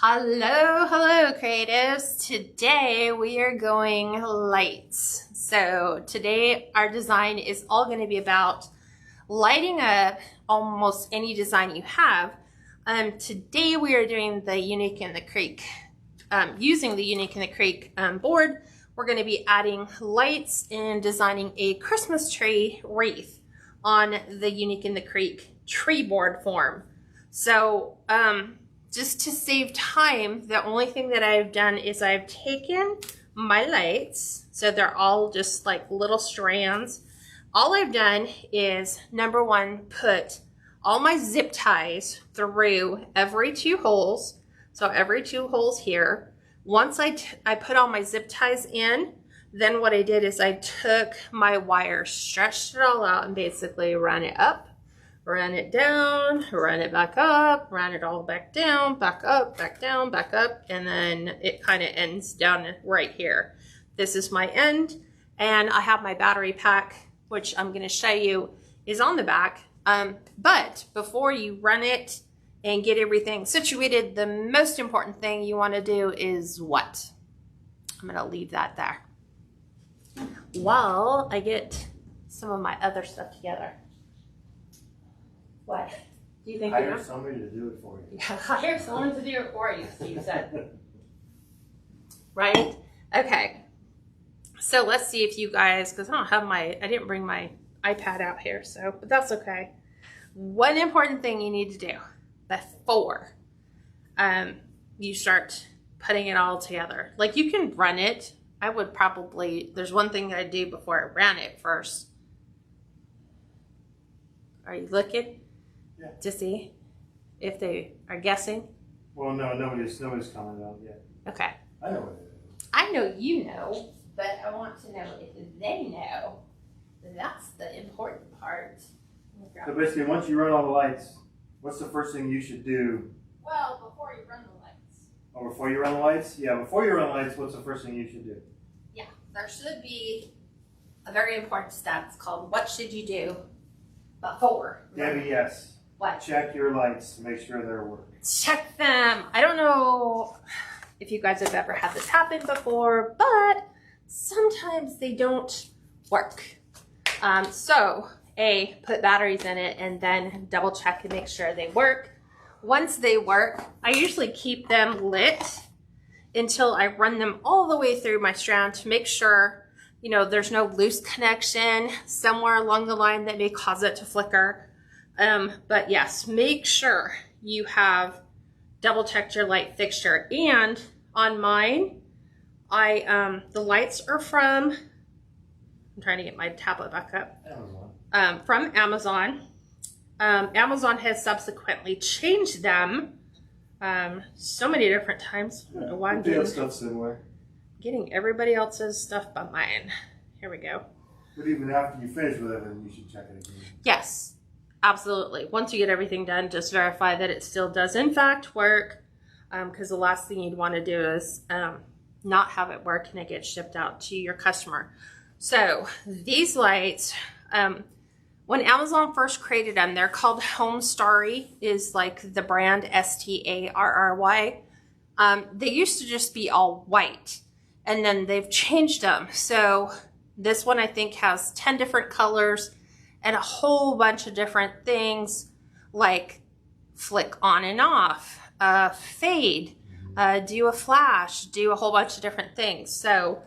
Hello creatives. Today we are going lights. So today our design is all going to be about lighting up almost any design you have. Today we are doing the Unique in the Creek. Using the Unique in the Creek board, we're going to be adding lights and designing a Christmas tree wreath on the Unique in the Creek tree board form. So just to save time, the only thing that I've done is I've taken my lights, so they're all just like little strands. All I've done is, number one, put all my zip ties through every two holes. So every two holes here. Once I put all my zip ties in, then what I did is I took my wire, stretched it all out, and basically ran it up, run it down, run it back up, run it all back down, back up, back down, back up, and then it kind of ends down right here. This is my end, and I have my battery pack, which I'm going to show you is on the back. But before you run it and get everything situated, the most important thing you want to do is what? I'm going to leave that there while I get some of my other stuff together. What? Do you think hire somebody to do it for you? Yeah, hire someone to do it for you, Steve said. Right? Okay. So let's see if you guys, because I didn't bring my iPad out here, so, but that's okay. One important thing you need to do before you start putting it all together. Like, you can run it. I would probably, there's one thing that I do before I ran it first. Are you looking? Yeah. To see if they are guessing? Well, no, nobody's commented on it yet. Okay. I know what it is. I know you know, but I want to know if they know. That's the important part. So basically, once you run all the lights, what's the first thing you should do? Well, before you run the lights. Oh, before you run the lights? Yeah, before you run the lights, what's the first thing you should do? Yeah, there should be a very important step. It's called what should you do before. Debbie, yes. What? Check your lights to make sure they're working. Check them. I don't know if you guys have ever had this happen before, but sometimes they don't work. So put batteries in it and then double check and make sure they work. Once they work, I usually keep them lit until I run them all the way through my strand to make sure, you know, there's no loose connection somewhere along the line that may cause it to flicker. But yes, make sure you have double checked your light fixture. And on mine, the lights are from, I'm trying to get my tablet back up. Amazon. From Amazon. Amazon has subsequently changed them so many different times. I don't know why I'm getting stuff similar. Getting everybody else's stuff but mine. Here we go. But even after you finish with everything, you should check it again. Yes, absolutely. Once you get everything done, just verify that it still does in fact work, because the last thing you'd want to do is not have it work and it gets shipped out to your customer. So these lights, when Amazon first created them, they're called Home Starry, is like the brand, STARRY. They used to just be all white, and then they've changed them. So this one I think has 10 different colors and a whole bunch of different things like flick on and off, fade, do a flash, do a whole bunch of different things. So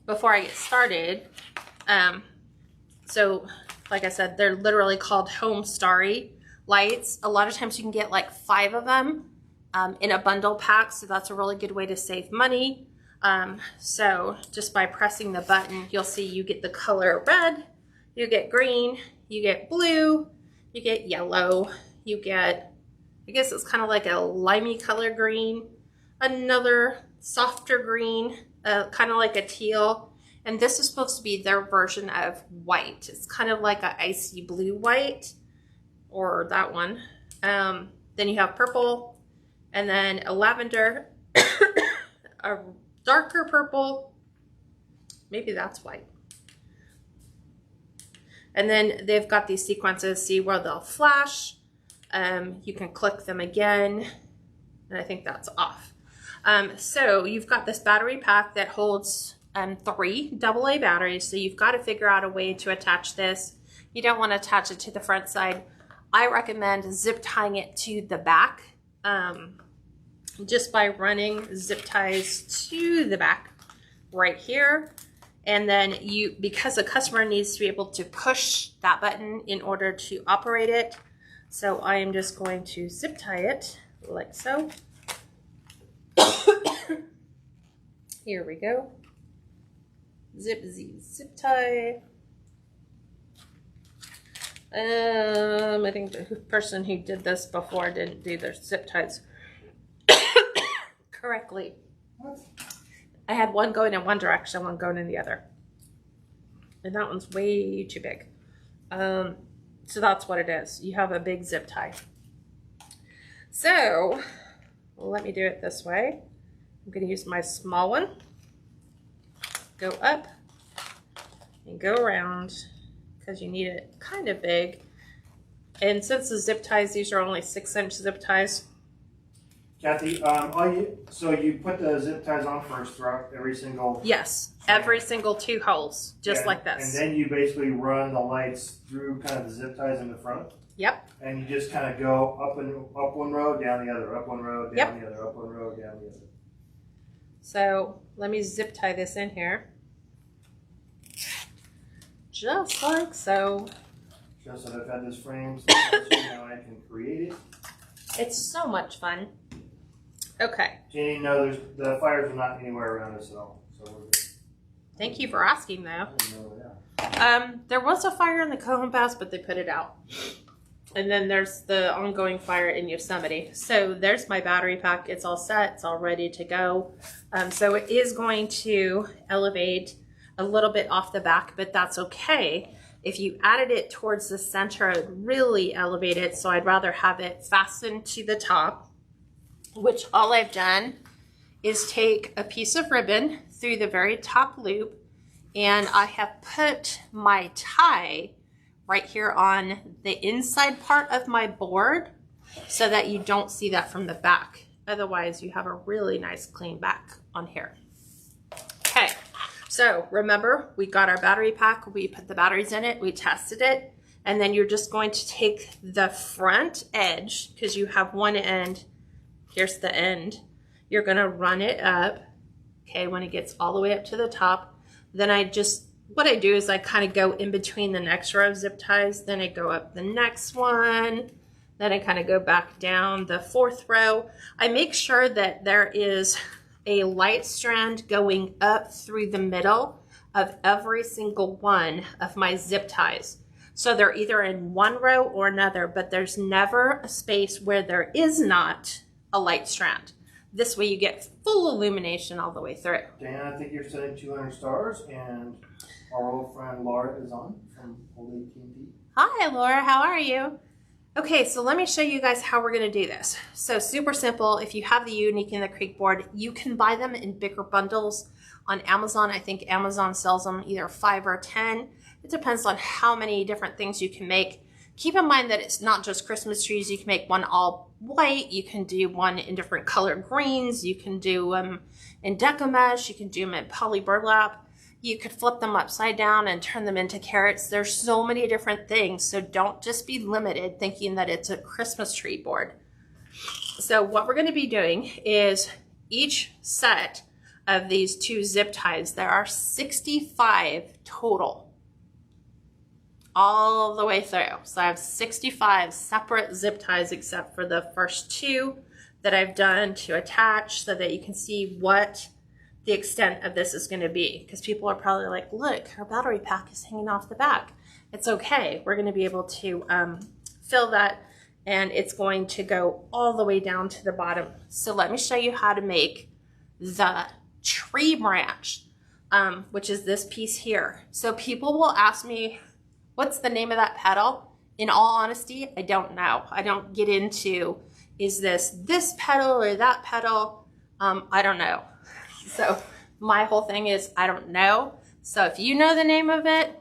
before I get started, so like I said, they're literally called Home Starry lights. A lot of times you can get like 5 of them in a bundle pack, so that's a really good way to save money. So just by pressing the button, you'll see you get the color red, you get green, you get blue, you get yellow, you get, I guess it's kind of like a limey color green, another softer green, kind of like a teal, and this is supposed to be their version of white. It's kind of like an icy blue white, or that one. Then you have purple, and then a lavender, a darker purple, maybe that's white. And then they've got these sequences, see where they'll flash. You can click them again and I think that's off. So you've got this battery pack that holds 3 AA batteries. So you've got to figure out a way to attach this. You don't want to attach it to the front side. I recommend zip tying it to the back, just by running zip ties to the back right here. And then because the customer needs to be able to push that button in order to operate it. So I am just going to zip tie it like so. Here we go. Zip tie. I think the person who did this before didn't do their zip ties correctly. What? I had one going in one direction, one going in the other. And that one's way too big. So that's what it is. You have a big zip tie. So let me do it this way. I'm going to use my small one. Go up and go around because you need it kind of big. And since the zip ties, these are only 6-inch zip ties. Kathy, so you put the zip ties on first throughout every single... Yes, every single 2 holes, just like this. And then you basically run the lights through kind of the zip ties in the front? Yep. And you just kind of go up one row, down the other, up one row, down the other, up one row, down the other. So let me zip tie this in here. Just like so. Just that I've had this frame, so now I can create it. It's so much fun. Okay. Jenny, no, the fires are not anywhere around us at all. So we're good. Thank you for asking, though. I didn't know that. There was a fire in the Cajon Pass, but they put it out. And then there's the ongoing fire in Yosemite. So there's my battery pack. It's all set. It's all ready to go. So it is going to elevate a little bit off the back, but that's okay. If you added it towards the center, it would really elevate it. So I'd rather have it fastened to the top, which all I've done is take a piece of ribbon through the very top loop, and I have put my tie right here on the inside part of my board so that you don't see that from the back. Otherwise, you have a really nice clean back on here. Okay, so remember, we got our battery pack, we put the batteries in it, we tested it, and then you're just going to take the front edge, because you have one end, here's the end, you're gonna run it up, okay, when it gets all the way up to the top. Then what I do is I kind of go in between the next row of zip ties, then I go up the next one, then I kind of go back down the 4th row. I make sure that there is a light strand going up through the middle of every single one of my zip ties. So they're either in one row or another, but there's never a space where there is not a light strand. This way you get full illumination all the way through. Dan, I think you're setting 200 stars, and our old friend Laura is on from Old AT&T. Hi, Laura. How are you? Okay, so let me show you guys how we're going to do this. So super simple. If you have the Unique in the Creek board, you can buy them in bigger bundles on Amazon. I think Amazon sells them either 5 or 10. It depends on how many different things you can make. Keep in mind that it's not just Christmas trees. You can make one all white. You can do one in different color greens. You can do them in Deco Mesh. You can do them in poly burlap. You could flip them upside down and turn them into carrots. There's so many different things. So don't just be limited thinking that it's a Christmas tree board. So what we're going to be doing is each set of these 2 zip ties, there are 65 total. All the way through. So I have 65 separate zip ties except for the first 2 that I've done to attach so that you can see what the extent of this is going to be. Because people are probably like, look, her battery pack is hanging off the back. It's okay. We're going to be able to fill that, and it's going to go all the way down to the bottom. So let me show you how to make the tree branch, which is this piece here. So people will ask me, what's the name of that petal? In all honesty, I don't know. I don't get into, is this petal or that petal? I don't know. So my whole thing is, I don't know. So if you know the name of it,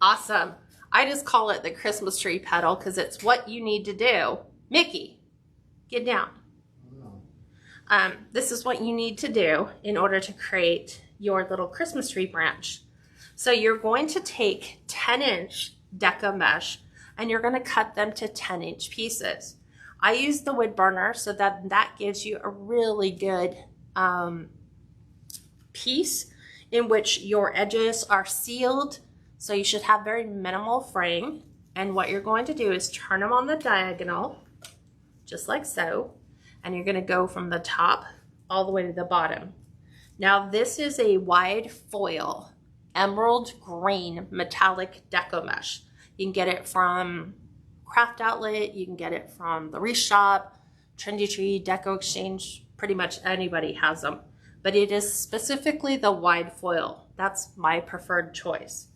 awesome. I just call it the Christmas tree petal because it's what you need to do. Mickey, get down. this is what you need to do in order to create your little Christmas tree branch. So you're going to take 10-inch deco mesh and you're going to cut them to 10-inch pieces. I use the wood burner so that gives you a really good piece in which your edges are sealed. So you should have very minimal fraying. And what you're going to do is turn them on the diagonal, just like so. And you're going to go from the top all the way to the bottom. Now this is a wide foil emerald green metallic deco mesh. You can get it from Craft Outlet, you can get it from the Wreath Shop, Trendy Tree, Deco Exchange, pretty much anybody has them. But it is specifically the wide foil. That's my preferred choice.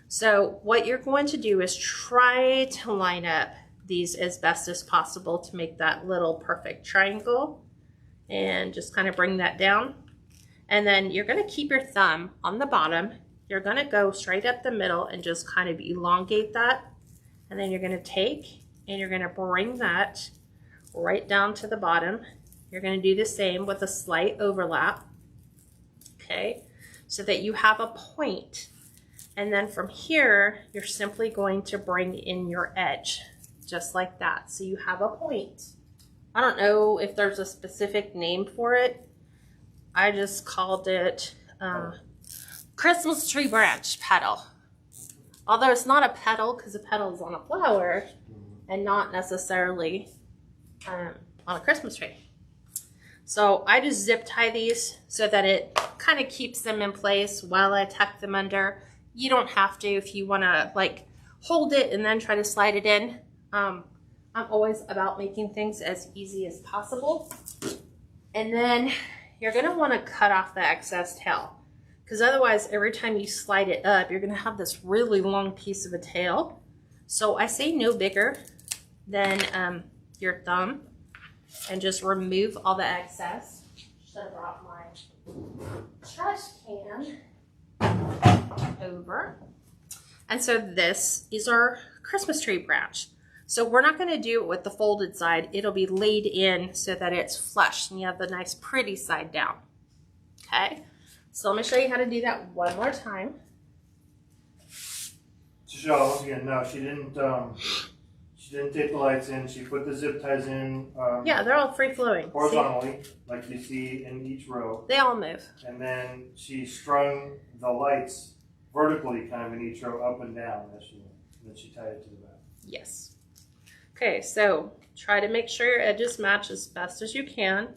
So what you're going to do is try to line up these as best as possible to make that little perfect triangle, and just kind of bring that down. And then you're going to keep your thumb on the bottom. You're going to go straight up the middle and just kind of elongate that. And then you're going to take and you're going to bring that right down to the bottom. You're going to do the same with a slight overlap. Okay, so that you have a point. And then from here, you're simply going to bring in your edge, just like that. So you have a point. I don't know if there's a specific name for it. I just called it Christmas tree branch petal. Although it's not a petal because a petal is on a flower and not necessarily on a Christmas tree. So I just zip tie these so that it kind of keeps them in place while I tuck them under. You don't have to if you want to like hold it and then try to slide it in. I'm always about making things as easy as possible. And then you're going to want to cut off the excess tail, because otherwise every time you slide it up, you're going to have this really long piece of a tail. So I say no bigger than your thumb, and just remove all the excess. Should have brought my trash can over. And so this is our Christmas tree branch. So we're not going to do it with the folded side. It'll be laid in so that it's flush and you have the nice pretty side down. Okay, so let me show you how to do that one more time. To show once again, no, she didn't tape the lights in. She put the zip ties in. Yeah, they're all free flowing. Horizontally, like you see in each row. They all move. And then she strung the lights vertically, kind of in each row, up and down as she went. And then she tied it to the back. Yes. Okay, so try to make sure your edges match as best as you can.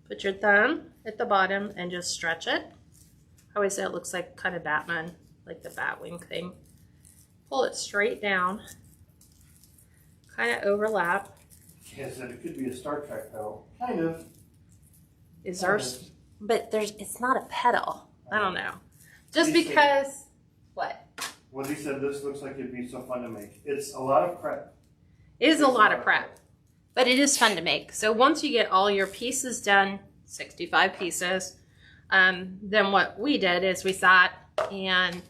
Put your thumb at the bottom and just stretch it. I always say it looks like kind of Batman, like the Batwing thing. Pull it straight down. Kind of overlap. Yes, and it could be a Star Trek petal. Kind of. Is ours? But it's not a petal. I don't know. Just because, what? Well, he said this looks like it'd be so fun to make. It's a lot of prep. It is a lot of prep, but it is fun to make. So once you get all your pieces done, 65 pieces, then what we did is we sat and,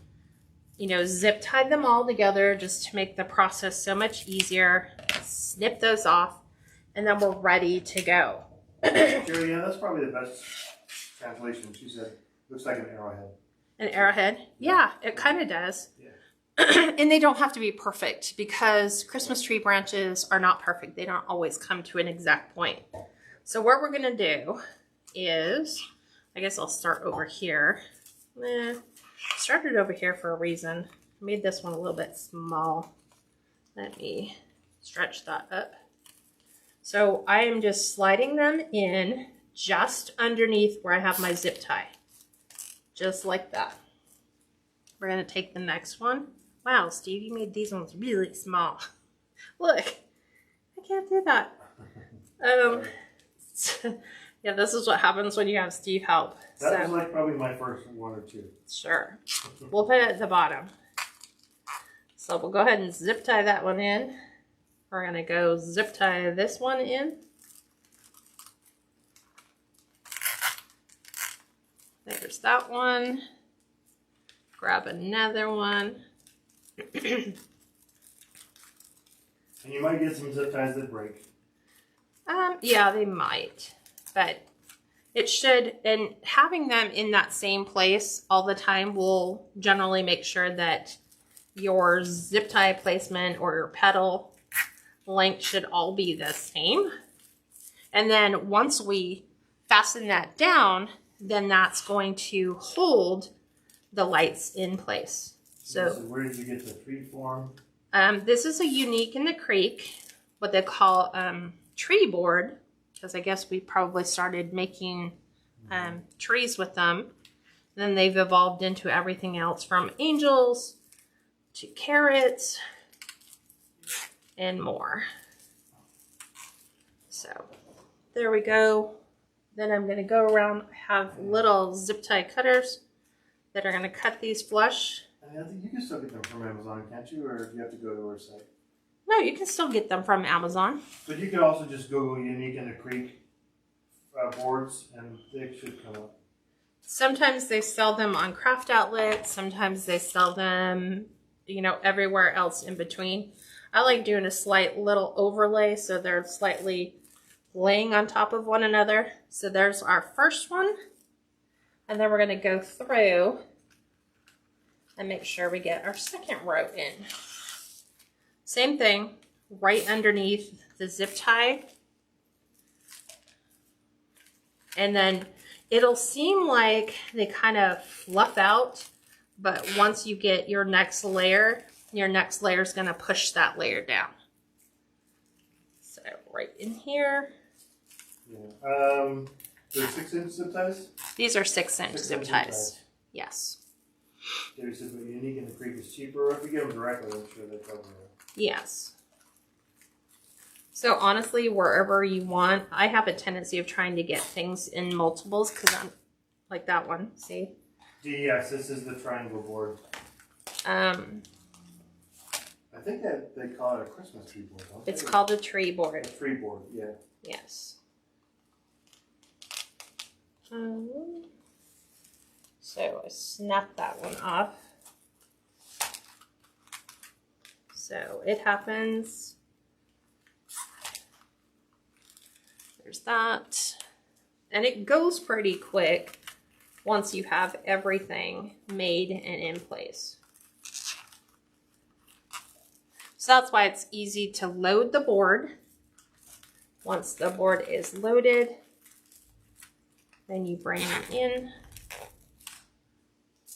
zip tied them all together just to make the process so much easier. Snip those off, and then we're ready to go. Jerry, yeah, that's probably the best translation. She said, looks like an arrowhead. An arrowhead? Yeah, it kind of does. Yeah. And they don't have to be perfect because Christmas tree branches are not perfect. They don't always come to an exact point. So what we're going to do is, I guess I'll start over here. Started over here for a reason. I made this one a little bit small. Let me stretch that up. So I am just sliding them in just underneath where I have my zip tie. Just like that. We're going to take the next one. Wow, Steve, you made these ones really small. Look, I can't do that. Yeah, this is what happens when you have Steve help. That was like probably my first one or two. Sure. We'll put it at the bottom. So we'll go ahead and zip tie that one in. We're going to go zip tie this one in. There's that one. Grab another one. And you might get some zip ties that break. Yeah, they might. But It should, and having them in that same place all the time will generally make sure that your zip tie placement or your petal length should all be the same. And then once we fasten that down, then that's going to hold the lights in place. So where did you get the tree form? This is a unique in the creek, what they call tree board, because I guess we probably started making trees with them. Then they've evolved into everything else from angels to carrots and more. So there we go. Then I'm going to go around, have little zip tie cutters that are going to cut these flush. I think you can still get them from Amazon, can't you? Or do you have to go to our site? No, you can still get them from Amazon. But you can also just Google Unique in the Creek boards and they should come up. Sometimes they sell them on craft outlets. Sometimes they sell them, you know, everywhere else in between. I like doing a slight little overlay so they're slightly laying on top of one another. So there's our first one. And then we're going to go through and make sure we get our second row in. Same thing, right underneath the zip tie. And then it'll seem like they kind of fluff out, but once you get your next layer is going to push that layer down. So right in here. Yeah. They're 6-inch zip ties? These are 6-inch zip ties. Yes. Jerry said, but Unique in the Creek is cheaper. If you get them directly, I'm sure they cover it. Yes. So honestly, wherever you want, I have a tendency of trying to get things in multiples because I'm like that one. See? Yes, this is the triangle board. I think that they call it a Christmas tree board, don't they? It's called a tree board. A tree board, yeah. Yes. So I snapped that one off. So it happens. There's that. And it goes pretty quick once you have everything made and in place. So that's why it's easy to load the board. Once the board is loaded, then you bring them in.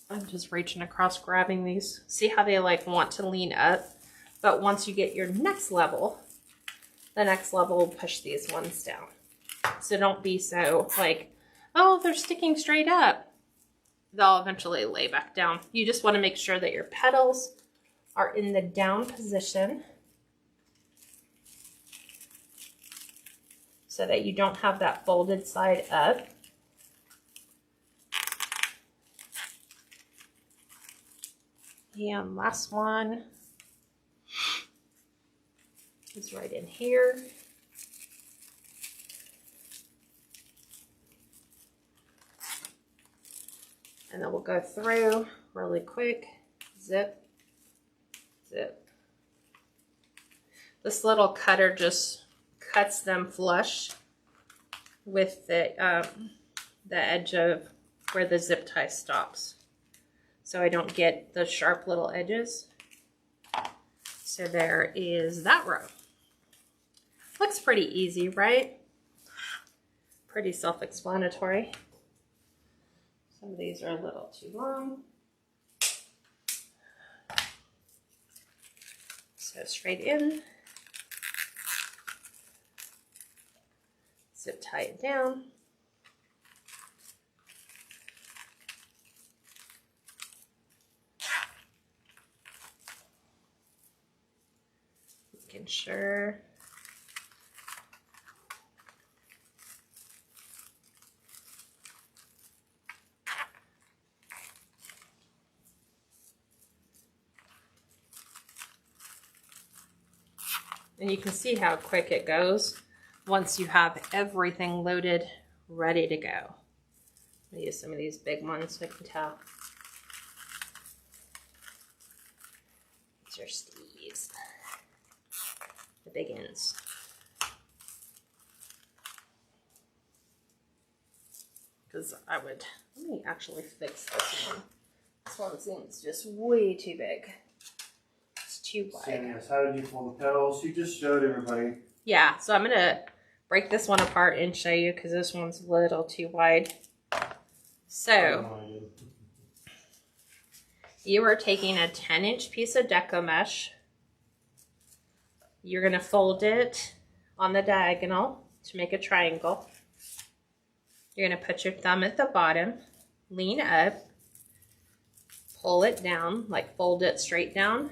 I'm just reaching across, grabbing these. See how they like want to lean up? But once you get your next level, the next level will push these ones down. So don't be so like, oh, they're sticking straight up. They'll eventually lay back down. You just want to make sure that your petals are in the down position so that you don't have that folded side up. And last one is right in here. And then we'll go through really quick. Zip, zip. This little cutter just cuts them flush with the edge of where the zip tie stops. So I don't get the sharp little edges. So there is that row. Looks pretty easy, right? Pretty self-explanatory. Some of these are a little too long. So straight in. Zip tie it down. Making sure. And you can see how quick it goes once you have everything loaded, ready to go. I'll use some of these big ones so I can tell. These are Steve's, the big ends. because let me actually fix this one. This one seems just way too big. It's too wide. Yes, how did you fold the petals? You just showed everybody. Yeah, so I'm gonna break this one apart and show you because this one's a little too wide. So you are taking a 10-inch piece of deco mesh. You're gonna fold it on the diagonal to make a triangle. You're gonna put your thumb at the bottom, lean up, pull it down, like fold it straight down,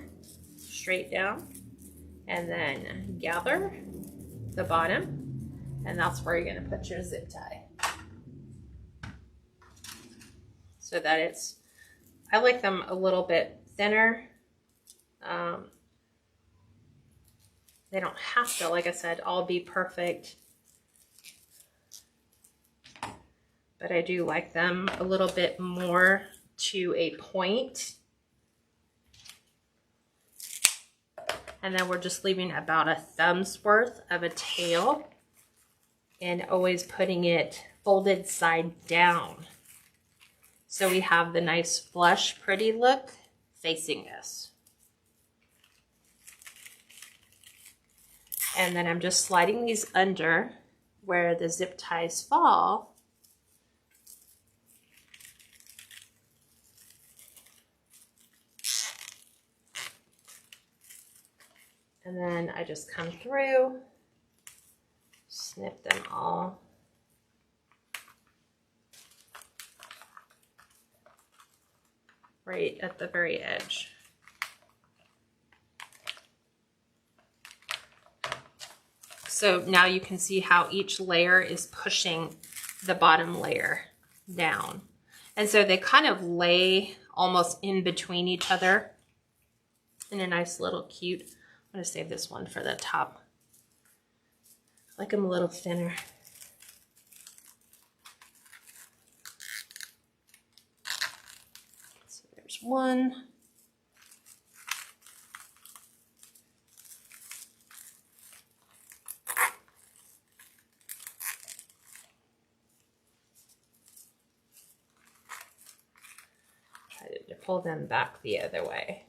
and then gather the bottom, and that's where you're gonna put your zip tie. So that it's, I like them a little bit thinner. They don't have to, like I said, all be perfect. But I do like them a little bit more to a point. And then we're just leaving about a thumb's worth of a tail and always putting it folded side down. So we have the nice flush, pretty look facing us. And then I'm just sliding these under where the zip ties fall. And then I just come through, snip them all. Right at the very edge. So now you can see how each layer is pushing the bottom layer down. And so they kind of lay almost in between each other in a nice little cute. I'm going to save this one for the top. I like them a little thinner. So there's one. Try to pull them back the other way.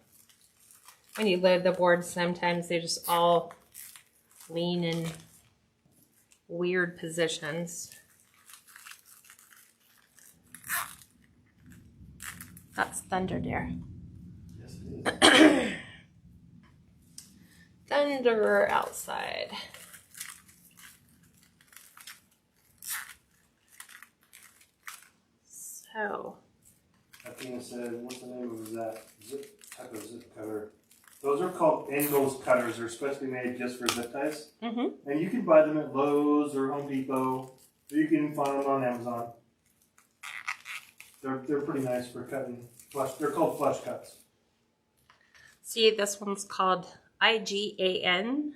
When you load the board, sometimes they just all lean in weird positions. That's thunder, dear. Yes, it is. Thunder outside. So. Athena said, what's the name of that type of zip cutter? Those are called Ingalls cutters. They're specially made just for zip ties. Mm-hmm. And you can buy them at Lowe's or Home Depot. Or you can find them on Amazon. They're pretty nice for cutting flush. They're called flush cuts. See, this one's called IGAN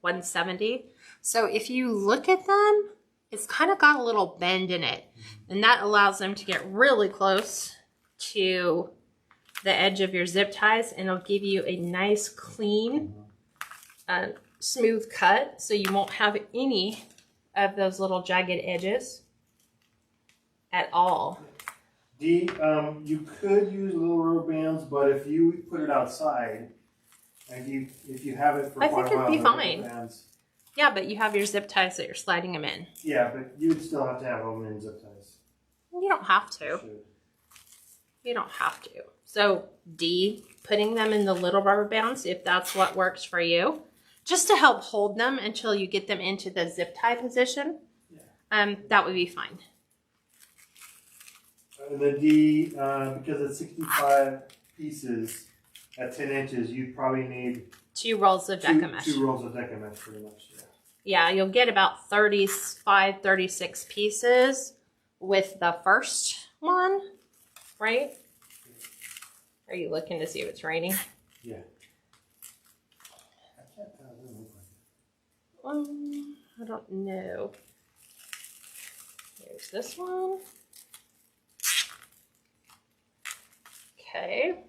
170. So if you look at them, it's kind of got a little bend in it. And that allows them to get really close to the edge of your zip ties, and it'll give you a nice, clean, smooth cut, so you won't have any of those little jagged edges at all. Dee, you could use little rubber bands, but if you put it outside, and if you have it for quite a while, I think it'd be fine. Bands. Yeah, but you have your zip ties that you're sliding them in. Yeah, but you would still have to have them in zip ties. You don't have to. You don't have to. So D, putting them in the little rubber bands, if that's what works for you, just to help hold them until you get them into the zip tie position. Yeah. That would be fine. And the D, because it's 65 pieces at 10 inches, you'd probably need 2 rolls of deco mesh. 2 rolls of deco mesh, pretty much. Yeah. Yeah, you'll get about 35, 36 pieces with the first one, right? Are you looking to see if it's raining? Yeah. I can't tell. It doesn't look like it. I don't know. Here's this one. Okay.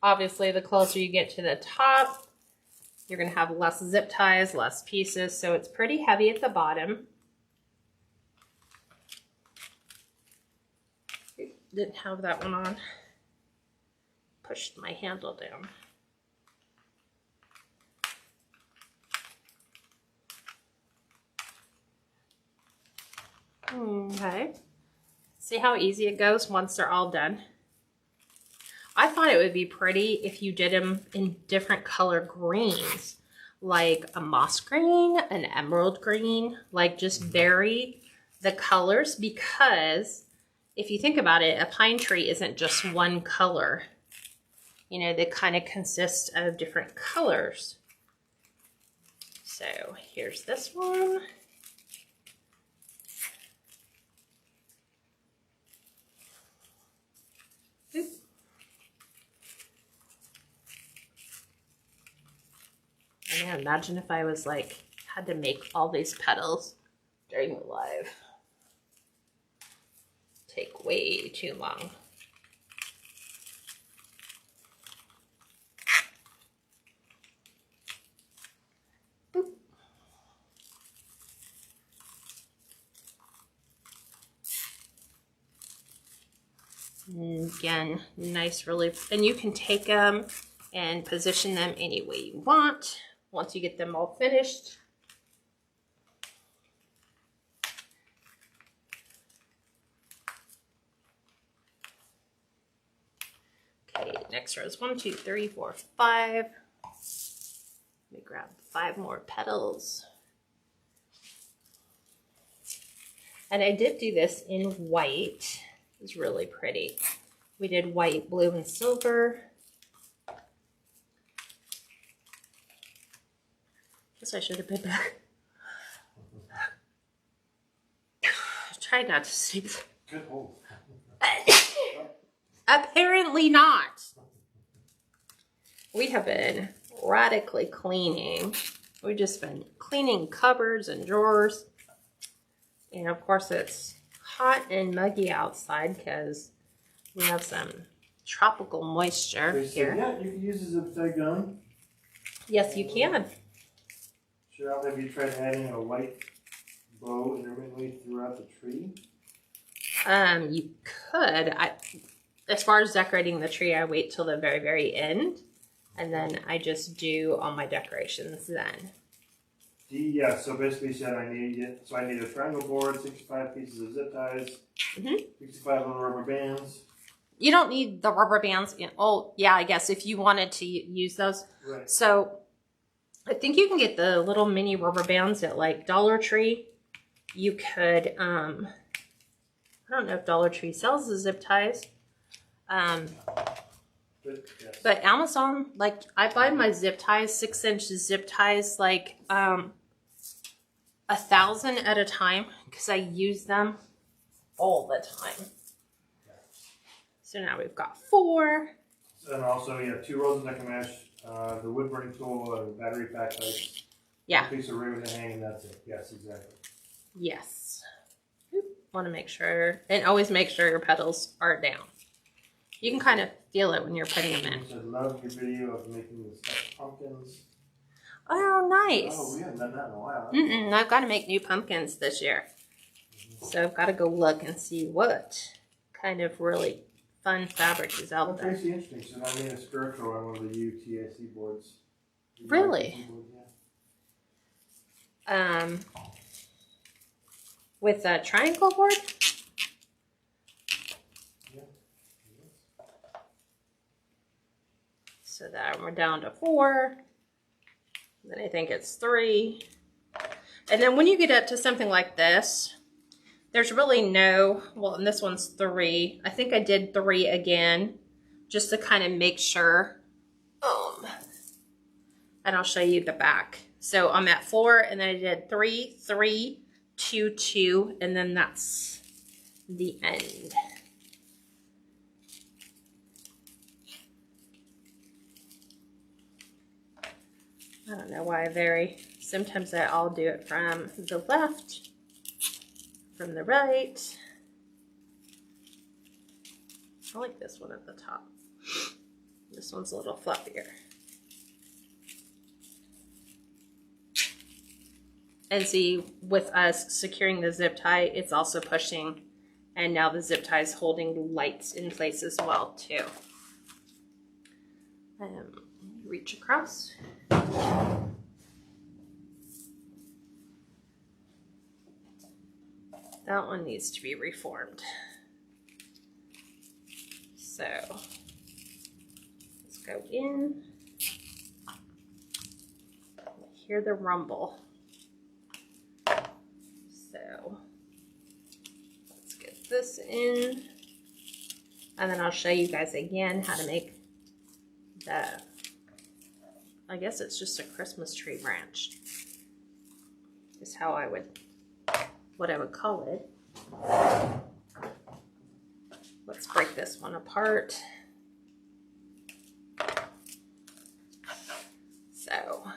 Obviously, the closer you get to the top, You're going to have less zip ties, less pieces, so it's pretty heavy at the bottom. Didn't have that one on. Pushed my handle down. Okay. See how easy it goes once they're all done? I thought it would be pretty if you did them in different color greens, like a moss green, an emerald green, like just vary the colors, because if you think about it, a pine tree isn't just one color. You know, they kind of consist of different colors. So here's this one. Oop. I imagine if I was like, had to make all these petals during the live. Take way too long. Boop. And again, nice relief. And you can take them and position them any way you want once you get them all finished. Okay, next row is 1, 2, 3, 4, 5. Let me grab 5 more petals. And I did do this in white. It's really pretty. We did white, blue, and silver. Guess I should have been back. Tried not to sneeze. Good hold. Apparently not. We have been radically cleaning. We've just been cleaning cupboards and drawers. And of course it's hot and muggy outside because we have some tropical moisture here. Yeah, you can use a zip tie gun. Yes, you can. Cheryl, have you tried adding a white bow intermittently throughout the tree? You could. As far as decorating the tree, I wait till the very, very end, and then I just do all my decorations then. Yeah, so basically you said I need a triangle board, 65 pieces of zip ties, 65 little rubber bands. You don't need the rubber bands. Oh, yeah, I guess if you wanted to use those. Right. So I think you can get the little mini rubber bands at like Dollar Tree. You could, I don't know if Dollar Tree sells the zip ties. But Amazon, like I buy my zip ties, 6-inch zip ties, like 1,000 at a time because I use them all the time. So now we've got 4. And also, yeah, 2 rolls of deco mesh, the wood burning tool, a battery pack light, Yeah. a piece of ribbon to hang, and that's it. Yes, exactly. Yes. Want to make sure, and always make sure your petals are down. You can kind of feel it when you're putting them in. I love your video of making the stuffed pumpkins. Oh, nice. Oh, we haven't done that in a while. I've got to make new pumpkins this year. So I've got to go look and see what kind of really fun fabric is out there. That's pretty interesting. So I made a scarecrow on one of the UITC boards. Really? With a triangle board? Yeah. So that we're down to 4. Then I think it's 3. And then when you get up to something like this, there's really no, well, and this one's 3. I think I did 3 again, just to kind of make sure. And I'll show you the back. So I'm at 4, and then I did 3, 3, 2, 2, and then that's the end. I don't know why I vary. Sometimes I'll do it from the left, from the right. I like this one at the top. This one's a little fluffier. And see, with us securing the zip tie, it's also pushing, and now the zip tie is holding lights in place as well too. Reach across. That one needs to be reformed. So let's go in. Hear the rumble. So let's get this in, and then I'll show you guys again how to make the, I guess it's just a Christmas tree branch is how I would, what I would call it. Let's break this one apart. So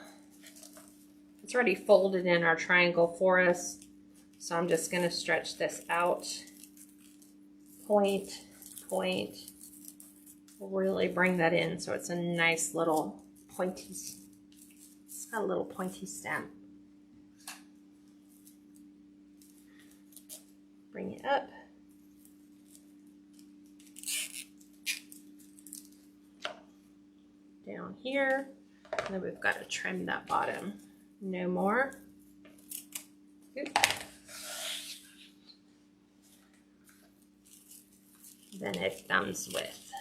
it's already folded in our triangle for us. So I'm just going to stretch this out. Point, point. Really bring that in so it's a nice little pointy, it's got a little pointy stem. Bring it up. Down here. And then we've got to trim that bottom. No more. Oop. Then it thumbs with.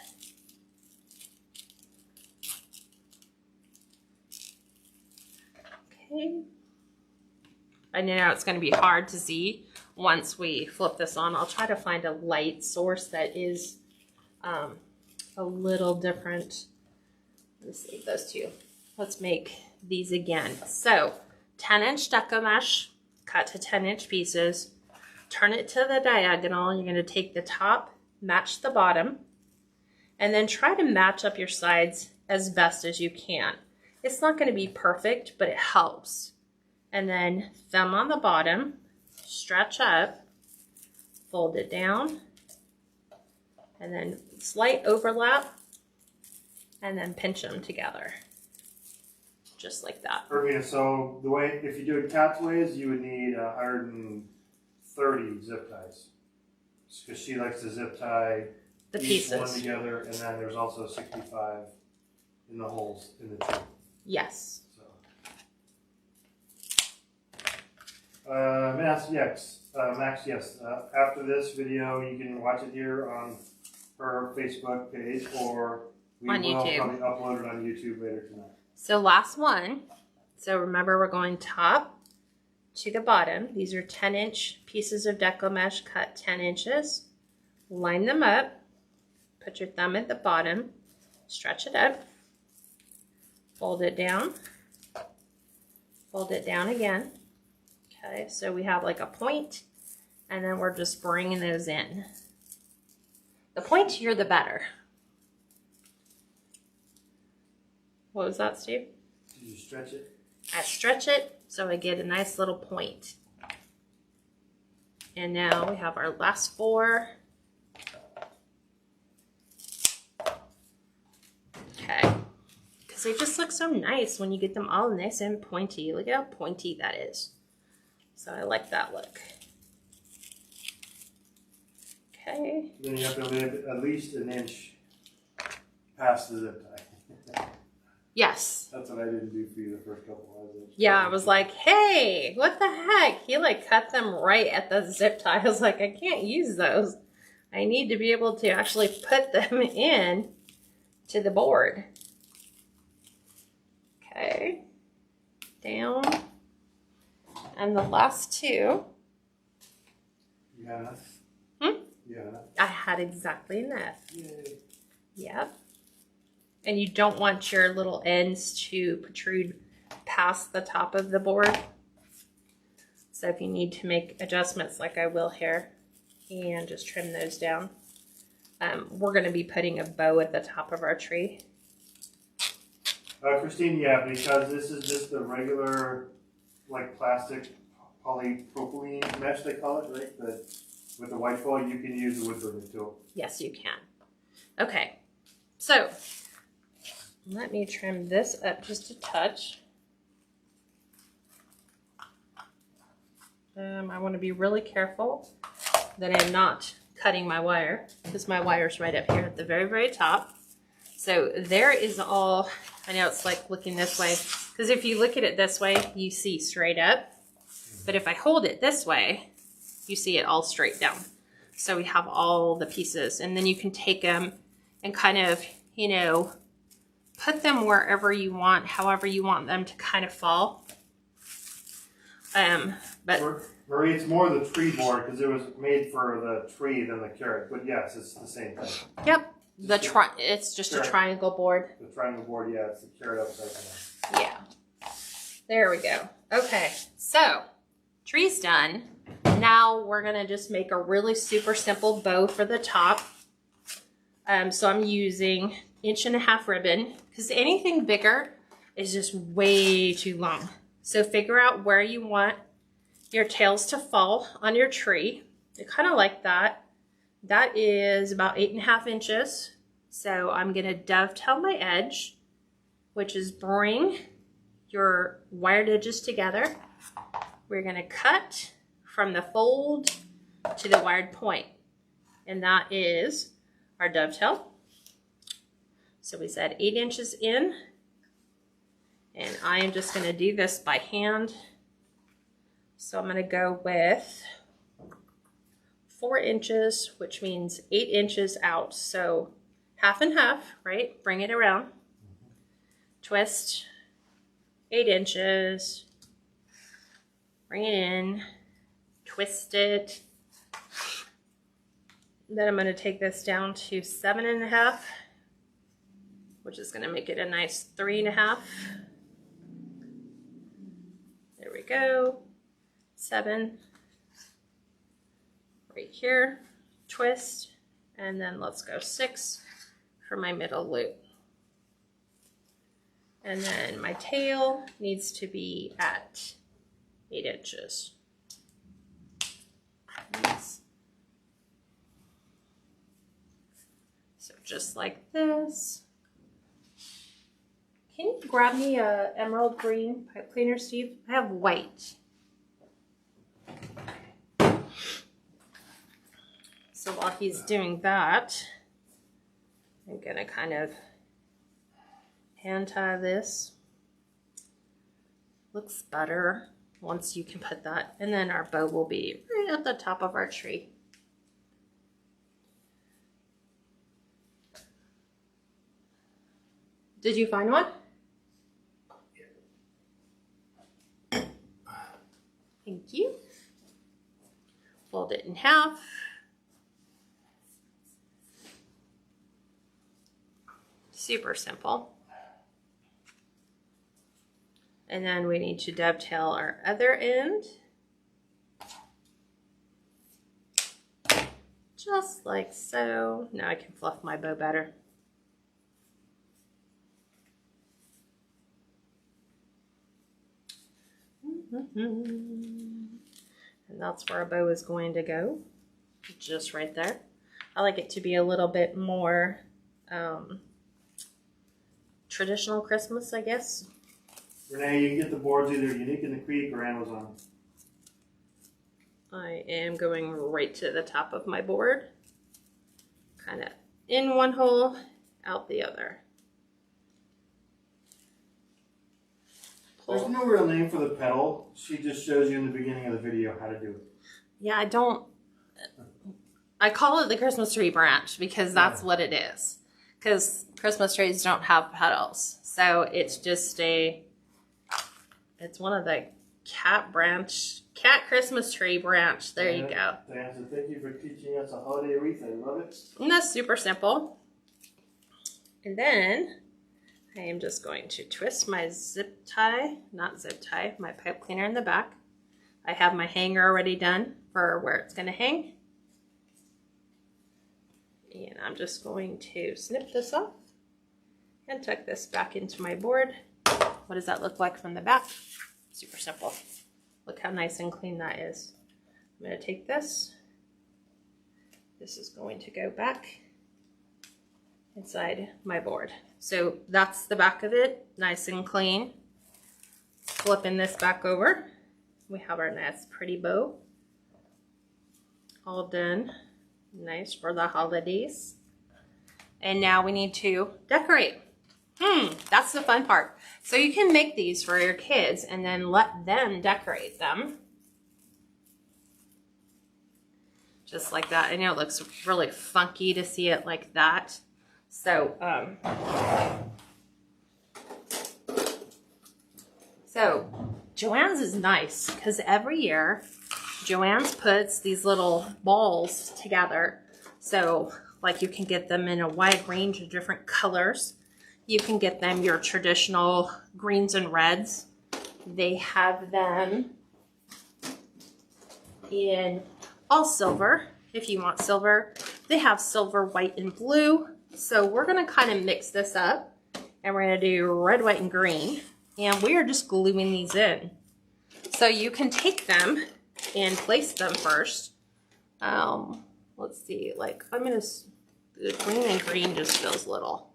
Okay. I know it's going to be hard to see once we flip this on. I'll try to find a light source that is a little different. Let's save those two. Let's make these again. So 10-inch deco mesh, cut to 10-inch pieces, turn it to the diagonal. You're going to take the top, match the bottom, and then try to match up your sides as best as you can. It's not going to be perfect, but it helps. And then thumb on the bottom, stretch up, fold it down, and then slight overlap, and then pinch them together. Just like that. Irvina, so the way, if you do it cat's ways, you would need 130 zip ties. Because she likes to zip tie the each pieces one together, and then there's also 65 in the holes in the tree. Yes. So. Max, yes. After this video, you can watch it here on her Facebook page, or we on will YouTube. probably upload it on YouTube later tonight. So last one. So remember, we're going top to the bottom. These are 10-inch pieces of deco mesh cut 10 inches. Line them up. Put your thumb at the bottom. Stretch it up. Fold it down. Fold it down again. Okay, so we have like a point, and then we're just bringing those in. The pointier, the better. What was that, Steve? Did you stretch it? I stretch it so I get a nice little point. And now we have our last 4. Okay. Because they just look so nice when you get them all nice and pointy. Look at how pointy that is. So I like that look. Okay. Then you have to live at least an inch past the zip tie. Yes. That's what I didn't do for you the first couple of hours. Yeah, I was like, hey, what the heck? He like cut them right at the zip tie. I was like, I can't use those. I need to be able to actually put them in to the board. Okay. Down. And the last 2. You got enough? Hmm? You got enough? I had exactly enough. Yay. Yep. And you don't want your little ends to protrude past the top of the board. So if you need to make adjustments like I will here, and just trim those down. We're going to be putting a bow at the top of our tree. Christine, yeah, because this is just the regular, like, plastic polypropylene mesh, they call it, right? With the white foil, you can use the wood burning tool. Yes, you can. Okay, so let me trim this up just a touch. I want to be really careful that I'm not cutting my wire, because my wire's right up here at the very, very top. So there is all, I know it's like looking this way, because if you look at it this way, you see straight up. But if I hold it this way, you see it all straight down. So we have all the pieces, and then you can take them and kind of, you know, put them wherever you want, however you want them to kind of fall. But Marie, it's more the tree board because it was made for the tree than the carrot. But yes, it's the same thing. Yep, it's just a triangle board. The triangle board, yeah, it's the carrot upside down. Yeah, there we go. Okay, so tree's done. Now we're gonna just make a really super simple bow for the top. So I'm using 1.5 inch ribbon because anything bigger is just way too long. So figure out where you want your tails to fall on your tree. They're kind of like that. That is about 8.5 inches. So I'm gonna dovetail my edge, which is bring your wired edges together. We're gonna cut from the fold to the wired point, and that is our dovetail. So we said 8 inches in, and I am just gonna do this by hand. So I'm gonna go with 4 inches, which means 8 inches out. So half and half, right? Bring it around, twist, 8 inches, bring it in, twist it. Then I'm going to take this down to 7.5, which is going to make it a nice 3.5. There we go. 7. Right here, twist, and then let's go 6 for my middle loop. And then my tail needs to be at 8 inches. So just like this. Can you grab me a emerald green pipe cleaner, Steve? I have white. So while he's doing that, I'm gonna kind of hand tie this. Looks better once you can put that, and then our bow will be right at the top of our tree. Did you find one? Thank you. Fold it in half. Super simple. And then we need to dovetail our other end. Just like so. Now I can fluff my bow better. And that's where our bow is going to go. Just right there. I like it to be a little bit more traditional Christmas, I guess. Renee, you can get the boards either Unique in the Creek or Amazon. I am going right to the top of my board. Kind of in one hole, out the other. There's no real name for the pedal. She just shows you in the beginning of the video how to do it. Yeah, I call it the Christmas tree branch because that's what it is. Because Christmas trees don't have petals. So it's just it's one of the cat Christmas tree branch. There you go. Diane, so thank you for teaching us a holiday wreath. I love it. And that's super simple. And then I am just going to twist my my pipe cleaner in the back. I have my hanger already done for where it's going to hang. And I'm just going to snip this off and tuck this back into my board. What does that look like from the back? Super simple. Look how nice and clean that is. I'm going to take this. This is going to go back inside my board. So that's the back of it, nice and clean. Flipping this back over. We have our nice pretty bow all done. Nice for the holidays. And now we need to decorate. That's the fun part. So you can make these for your kids and then let them decorate them. Just like that. I know it looks really funky to see it like that. So, Joann's is nice because every year Joann's puts these little balls together. So like you can get them in a wide range of different colors. You can get them your traditional greens and reds. They have them in all silver, if you want silver. They have silver, white, and blue. So we're gonna kind of mix this up and we're gonna do red, white, and green. And we are just gluing these in. So you can take them and place them first. Let's see, like I'm gonna, the green and green just feels little.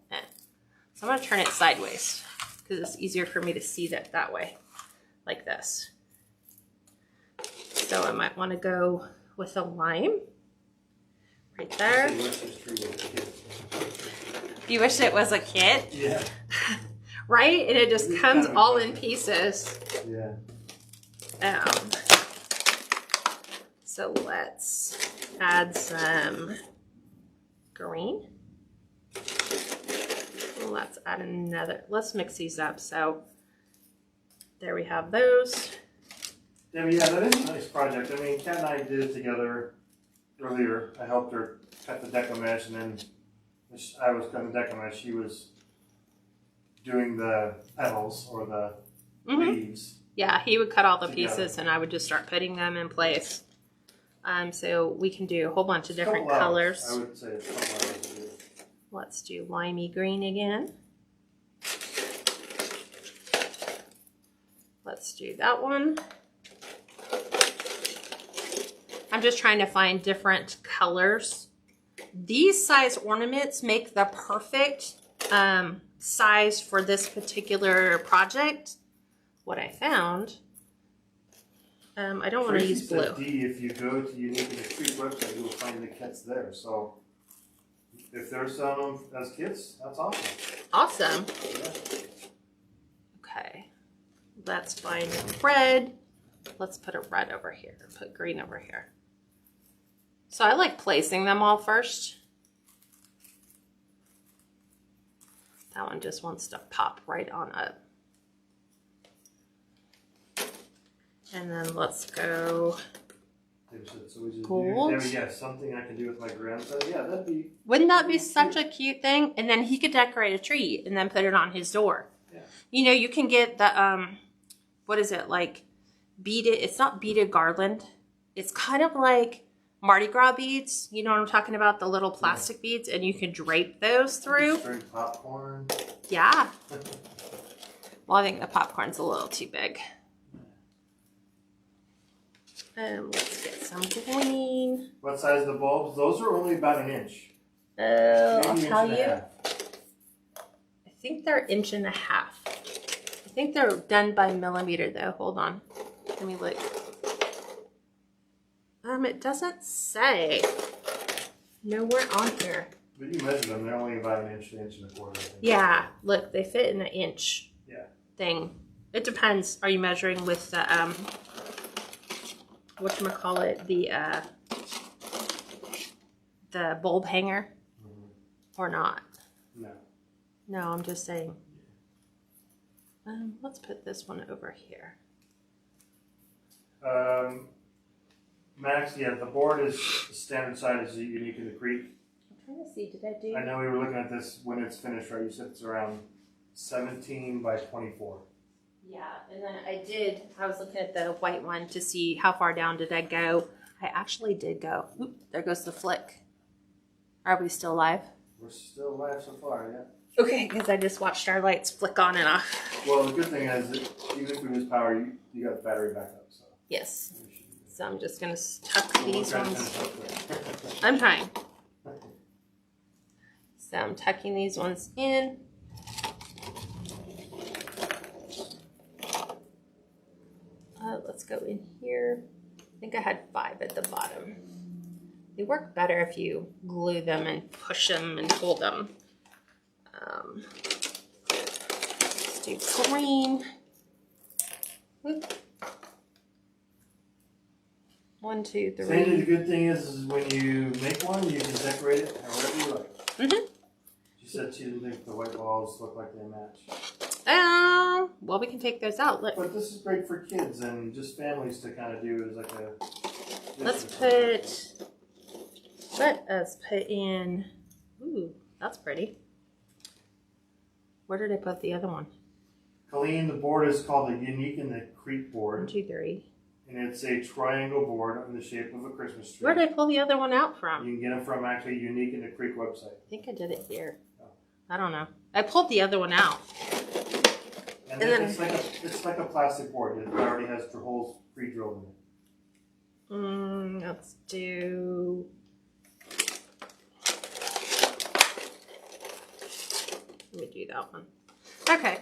So I'm gonna turn it sideways because it's easier for me to see that way, like this. So I might wanna go with a lime right there. You wish it was a kit? Yeah. Right? And it just comes all in pieces. Yeah. So let's add some green. Let's add another. Let's mix these up. So there we have those. Yeah, that is a nice project. I mean, Kat and I did it together earlier. I helped her cut the deco mesh, and then I was cutting the deco mesh. She was doing the petals or the leaves. Yeah, he would cut all the pieces and I would just start putting them in place. So we can do a whole bunch of different colors. I would say it's a couple hours to do. Let's do limey green again. Let's do that one. I'm just trying to find different colors. These size ornaments make the perfect size for this particular project. What I found, I don't want to use blue. D, if you go to Unique Street website, you will find the kits there. So if they're selling them as kits, that's awesome. Awesome. Yeah. Okay, let's find red. Let's put a red over here. Put green over here. So I like placing them all first. That one just wants to pop right on up. And then let's go gold. Yeah, something I can do with my grandson. Yeah, that'd be. Wouldn't that be such a cute thing? And then he could decorate a tree and then put it on his door. Yeah. You know, you can get the what is it, like beaded? It's not beaded garland. It's kind of like Mardi Gras beads. You know what I'm talking about? The little plastic beads, and you can drape those through. Straight popcorn. Yeah. Well, I think the popcorn's a little too big. Let's get some green. What size are the bulbs? Those are only about an inch. I'll tell you. I think they're 1.5 inches. I think they're done by millimeter though. Hold on. Let me look. It doesn't say. Nowhere on here. But you measure them, they're only about an inch to 1.25 inches. Yeah, look, they fit in an inch. Yeah. Thing. It depends. Are you measuring with the whatchamacallit, the bulb hanger or not? No. No, I'm just saying. Let's put this one over here. Max, yeah, the board is the standard size Unique in the Creek. I'm trying to see, did I do? I know we were looking at this when it's finished, right? You said it's around 17 by 24. Yeah, and then I was looking at the white one to see how far down did I go. I actually did go. Oop, there goes the flick. Are we still live? We're still live so far, yeah. Okay, because I just watched our lights flick on and off. Well, the good thing is that even if we lose power, you got battery backup. So. Yes. So I'm just going to tuck these ones. I'm trying. So I'm tucking these ones in. let's go in here. I think I had 5 at the bottom. They work better if you glue them and push them and hold them. Let's do green. Whoop. 1, 2, 3. Sandy, the good thing is when you make one, you can decorate it however you like. Mm-hmm. She said she didn't think the white balls look like they match. Well, we can take those out. But this is great for kids and just families to kind of do as like a... Let us put in, ooh, that's pretty. Where did I put the other one? Colleen, the board is called the Unique in the Creek board. 1, 2, 3. And it's a triangle board in the shape of a Christmas tree. Where did I pull the other one out from? You can get them from actually Unique in the Creek website. I think I did it here. Oh. I don't know. I pulled the other one out. And then it's like a plastic board. It already has holes pre-drilled in it. Let's do... Let me do that one. Okay.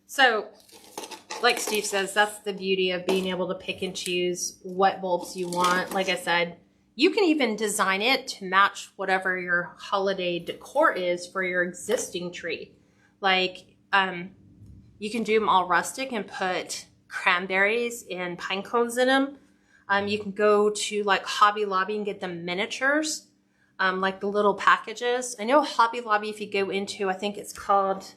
So, like Steve says, that's the beauty of being able to pick and choose what bulbs you want. Like I said, you can even design it to match whatever your holiday decor is for your existing tree. Like, you can do them all rustic and put cranberries and pine cones in them. You can go to like Hobby Lobby and get them miniatures, like the little packages. I know Hobby Lobby, if you go into, I think it's called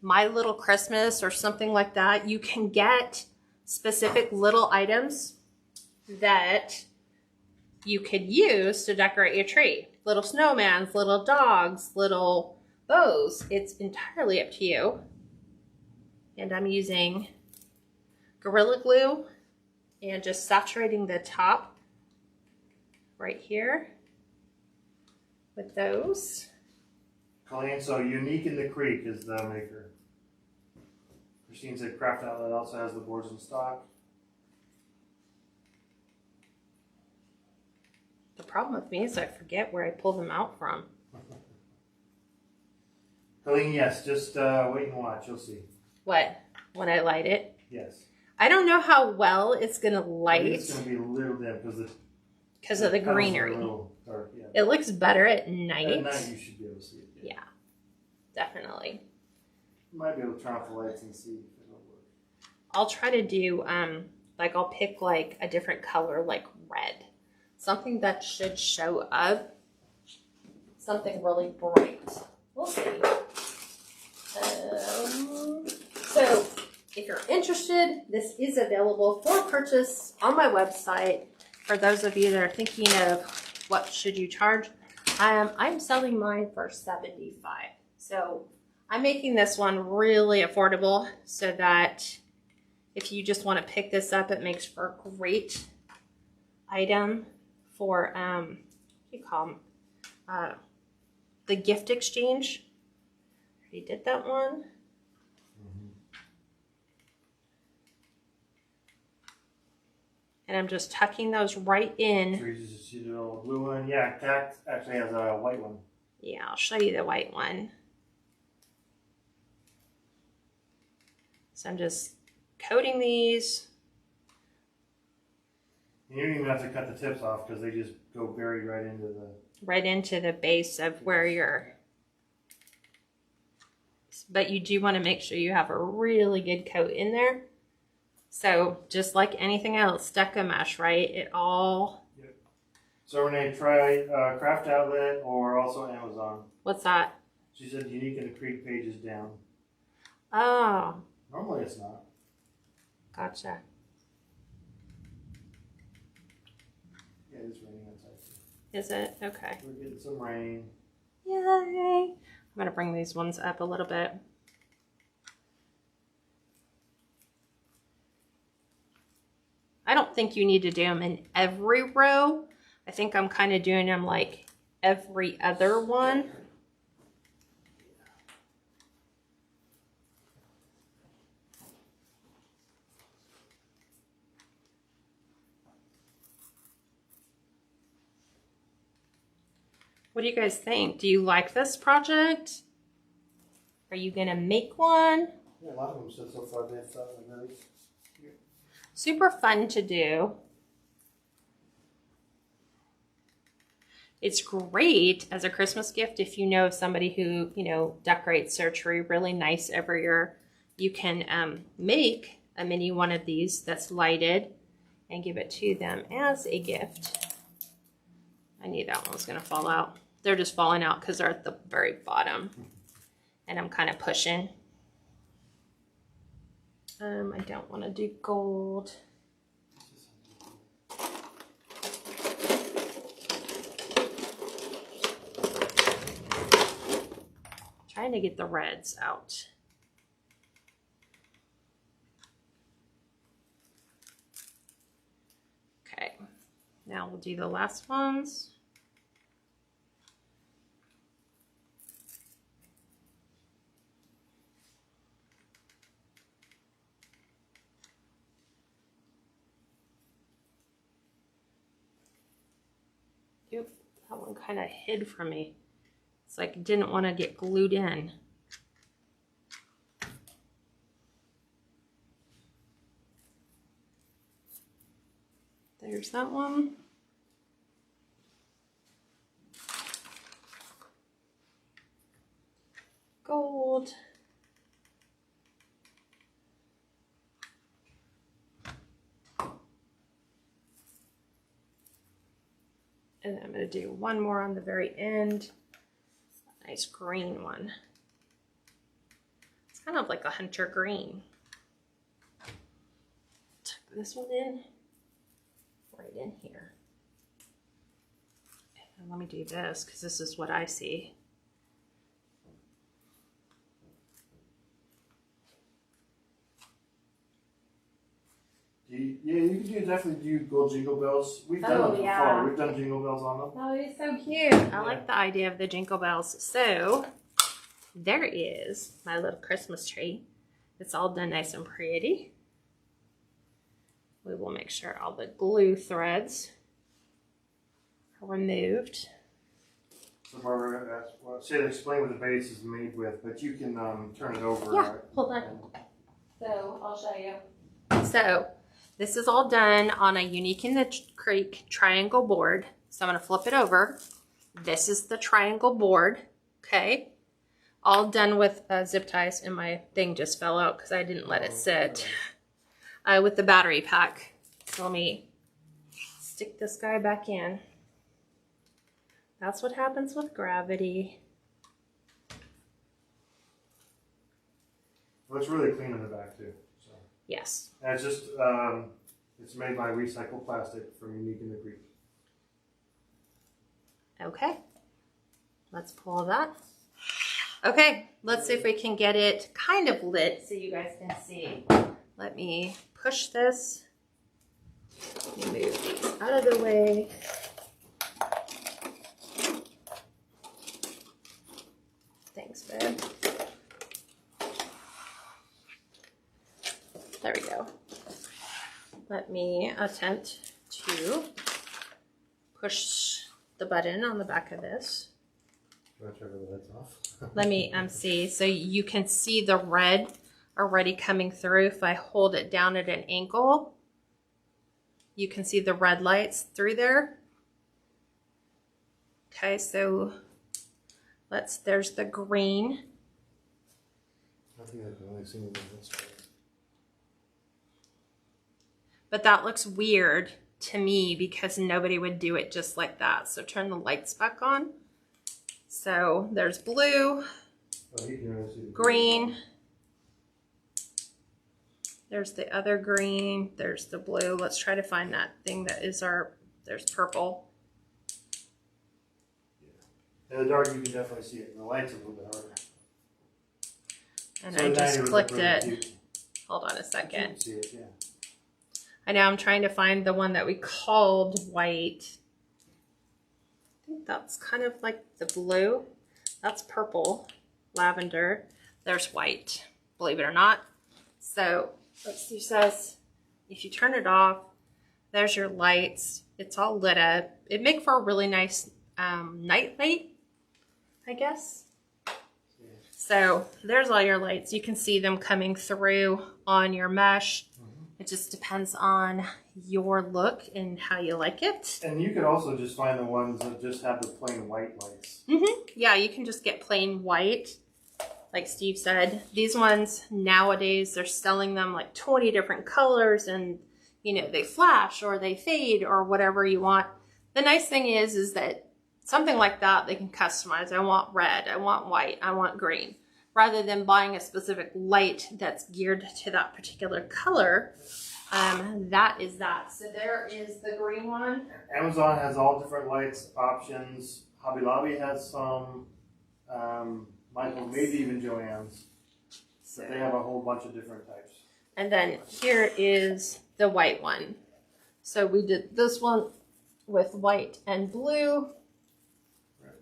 My Little Christmas or something like that, you can get specific little items that you could use to decorate your tree. Little snowmans, little dogs, little bows. It's entirely up to you. And I'm using Gorilla Glue and just saturating the top right here with those. Colleen, so Unique in the Creek is the maker. Christine said Craft Outlet also has the boards in stock. The problem with me is I forget where I pull them out from. Colleen, yes, just wait and watch. You'll see. What? When I light it? Yes. I don't know how well it's going to light. It's going to be a little dim because of the greenery. A little dark, yeah. It looks better at night. At night you should be able to see it. Yeah, definitely. You might be able to turn off the lights and see if it'll work. I'll try to do, like I'll pick like a different color, like red. Something that should show up. Something really bright. We'll see. So, if you're interested, this is available for purchase on my website. For those of you that are thinking of what should you charge, I'm selling mine for $75. So I'm making this one really affordable so that if you just want to pick this up, it makes for a great item for what do you call them? The gift exchange. Already did that one. And I'm just tucking those right in. So you just see the little blue one. Yeah, Cat actually has a white one. Yeah, I'll show you the white one. So I'm just coating these. And you don't even have to cut the tips off because they just go buried right into the base of where you're. But you do want to make sure you have a really good coat in there. So just like anything else, Deco Mesh, right? It all. Yep. So Renee, try Craft Outlet or also Amazon. What's that? She said Unique in the Creek page is down. Oh. Normally it's not. Gotcha. Yeah, it's raining outside. Is it? Okay. We're getting some rain. Yay. I'm going to bring these ones up a little bit. I don't think you need to do them in every row. I think I'm kind of doing them like every other one. What do you guys think? Do you like this project? Are you gonna make one? Yeah, a lot of them said so far they thought it was Super fun to do. It's great as a Christmas gift if you know somebody who, you know, decorates their tree really nice every year. You can make a mini one of these that's lighted and give it to them as a gift. I knew that one was going to fall out. They're just falling out because they're at the very bottom. And I'm kind of pushing. I don't want to do gold. Trying to get the reds out. Okay, now we'll do the last ones. Oop, that one kind of hid from me. It's like it didn't want to get glued in. There's that one. Gold. And then I'm going to do one more on the very end. Nice green one. It's kind of like a hunter green. Tuck this one in, right in here. And let me do this because this is what I see. Yeah, you can definitely do gold jingle bells. We've done them before. We've done jingle bells on them. Oh, it's so cute. I like the idea of the jingle bells. So there is my little Christmas tree. It's all done nice and pretty. We will make sure all the glue threads are removed. So Barbara asked, well, she had to explain what the base is made with, but you can turn it over. Yeah, hold on. So I'll show you. So this is all done on a Unique in the Creek triangle board. So I'm going to flip it over. This is the triangle board, okay? All done with zip ties, and my thing just fell out because I didn't let it sit. With the battery pack. So let me stick this guy back in. That's what happens with gravity. Well, it's really clean in the back too. So. Yes. And it's just, it's made by recycled plastic from Unique in the Creek. Okay. Let's pull that. Okay, let's see if we can get it kind of lit so you guys can see. Let me push this. Let me move these out of the way. Thanks, babe. There we go. Let me attempt to push the button on the back of this. Do I turn the lights off? Let me see. So you can see the red already coming through. If I hold it down at an angle, you can see the red lights through there. Okay, so there's the green. I think I can only see it this way. But that looks weird to me because nobody would do it just like that. So turn the lights back on. So there's blue, green. There's the other green. There's the blue. Let's try to find that thing that is there's purple. Yeah. In the dark, you can definitely see it. In the light's a little bit harder. And so I just clicked it. Cute. Hold on a second. You can see it, yeah. I know I'm trying to find the one that we called white. I think that's kind of like the blue. That's purple, lavender. There's white, believe it or not. So let's see, it says if you turn it off, there's your lights. It's all lit up. It'd make for a really nice night light, I guess. Yeah. So there's all your lights. You can see them coming through on your mesh. It just depends on your look and how you like it. And you could also just find the ones that just have the plain white lights. Yeah, you can just get plain white, like Steve said. These ones nowadays, they're selling them like 20 different colors, and you know, they flash or they fade or whatever you want. The nice thing is that something like that they can customize. I want red, I want white, I want green. Rather than buying a specific light that's geared to that particular color, that is that. So there is the green one. Amazon has all different lights options. Hobby Lobby has some. Michael, maybe even Joann's. So they have a whole bunch of different types. And then here is the white one. So we did this one with white and blue. Right.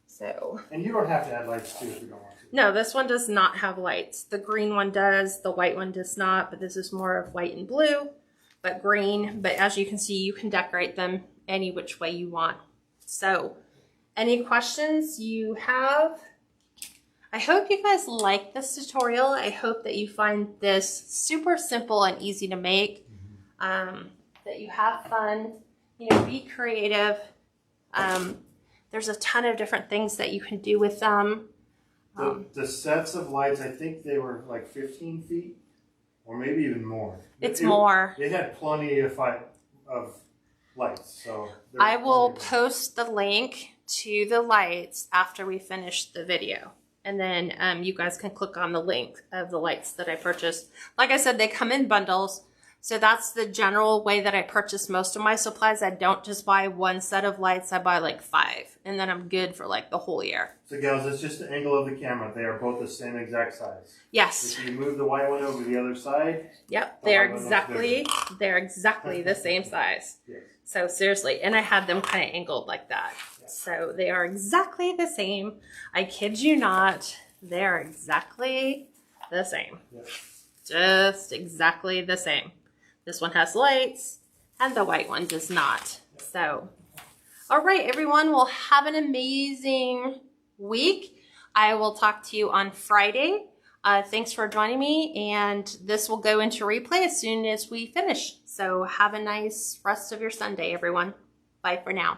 So. And you don't have to add lights too if you don't want to. No, this one does not have lights. The green one does, the white one does not, but this is more of white and blue, but green. But as you can see, you can decorate them any which way you want. So, any questions you have? I hope you guys like this tutorial. I hope that you find this super simple and easy to make, that you have fun, you know, be creative. There's a ton of different things that you can do with them. The sets of lights, I think they were like 15 feet or maybe even more. It's more. It had plenty of lights. So I will post the link to the lights after we finish the video. And then you guys can click on the link of the lights that I purchased. Like I said, they come in bundles. So that's the general way that I purchase most of my supplies. I don't just buy one set of lights. I buy like 5. And then I'm good for like the whole year. So gals, it's just the angle of the camera. They are both the same exact size. Yes. If you move the white one over the other side. Yep. They're exactly the same size. Yes. So seriously. And I had them kind of angled like that. Yeah. So they are exactly the same. I kid you not. They're exactly the same. Yes. Just exactly the same. This one has lights, and the white one does not. So, all right, everyone, well, have an amazing week. I will talk to you on Friday. Thanks for joining me, and this will go into replay as soon as we finish. So have a nice rest of your Sunday, everyone. Bye for now.